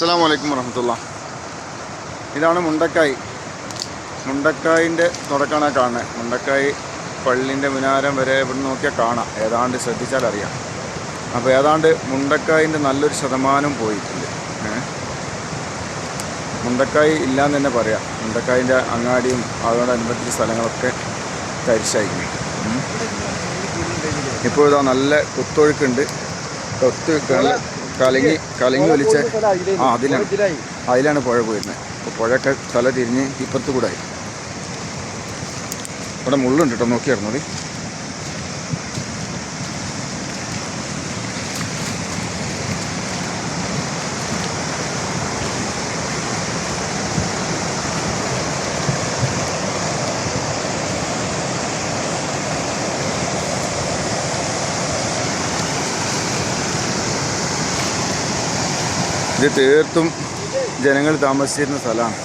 അസ്സലാമു അലൈക്കും വറഹ്മത്തുള്ളാഹി. ഇതാണ് മുണ്ടക്കായ്. മുണ്ടക്കായിൻ്റെ തുടക്കമാണ് കാണുന്നത്. മുണ്ടക്കായ് പള്ളിൻ്റെ മുനാരം വരെ ഇവിടെ നോക്കിയാൽ കാണാം, ഏതാണ്ട് ശ്രദ്ധിച്ചാൽ അറിയാം. അപ്പോൾ ഏതാണ്ട് മുണ്ടക്കായിൻ്റെ നല്ലൊരു ശതമാനം പോയിട്ടുണ്ട്. മുണ്ടക്കായ് ഇല്ലയെന്ന് തന്നെ പറയാം. മുണ്ടക്കായിൻ്റെ അങ്ങാടിയും അതോടനുബന്ധിച്ച സ്ഥലങ്ങളൊക്കെ തരിശായിരിക്കും. ഇപ്പോൾ ഇതാ നല്ല കുത്തൊഴുക്കുണ്ട്. കലങ്ങി വലിച്ച അതിലാണ് പുഴ പോയിരുന്നത്. അപ്പോൾ പുഴയൊക്കെ തല തിരിഞ്ഞ് ഇപ്പുറത്ത് കൂടെ ആയി. ഇവിടെ മുള്ളുണ്ട് കേട്ടോ, നോക്കിയായിരുന്നത്. ഇത് തീർത്തും ജനങ്ങൾ താമസിച്ചിരുന്ന സ്ഥലമാണ്.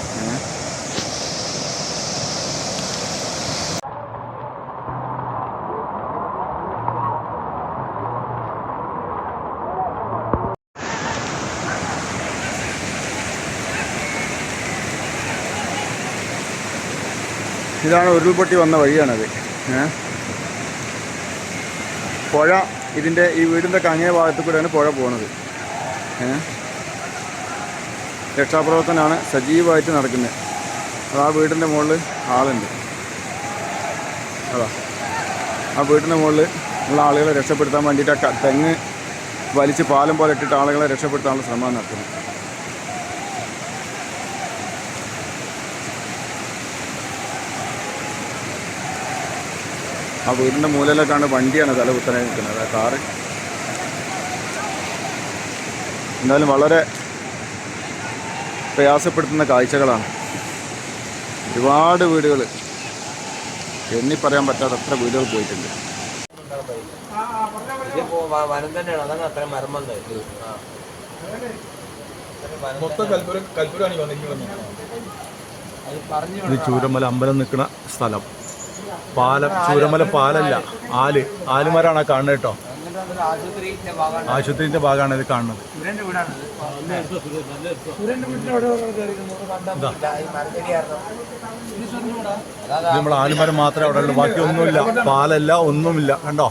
ഇതാണ് ഉരുൾപൊട്ടി വന്ന വഴിയാണത്. പുഴ ഇതിൻ്റെ ഈ വീടിൻ്റെ അങ്ങേ ഭാഗത്തു കൂടെയാണ് പുഴ പോണത്. രക്ഷാപ്രവർത്തനമാണ് സജീവമായിട്ട് നടക്കുന്നത്. അത് ആ വീടിൻ്റെ മുകളിൽ ആളുണ്ട്. അതാ ആ വീടിൻ്റെ മുകളിൽ ഉള്ള ആളുകളെ രക്ഷപ്പെടുത്താൻ വേണ്ടിയിട്ട് തെങ്ങ് വലിച്ച് പാലം പോലെ ഇട്ടിട്ട് ആളുകളെ രക്ഷപ്പെടുത്താനുള്ള ശ്രമം നടത്തുന്നു. ആ വീടിൻ്റെ മൂലയിലേക്കാണ് വണ്ടിയാണ് തല കുത്തനെ നിൽക്കുന്നത്, ആ കാറ്. എന്തായാലും വളരെ പ്രയാസപ്പെടുത്തുന്ന കാഴ്ചകളാണ്. ഒരുപാട് വീടുകൾ, എണ്ണി പറയാൻ പറ്റാത്ത അത്ര വീടുകൾ പോയിട്ടുണ്ട്. ഇത് ചൂരമല അമ്പലം നിൽക്കുന്ന സ്ഥലം. പാലം, ചൂരമല പാലല്ല, ആലുമരാണ് കാണുന്നത് കേട്ടോ. ആശുപത്രിന്റെ ഭാഗമാണ് ഇത് കാണുന്നത്. നമ്മൾ ആലുമരം മാത്രമേ അവിടെ ഉള്ളൂ, ബാക്കി ഒന്നുമില്ല. പാലല്ല, ഒന്നുമില്ല. കണ്ടോ?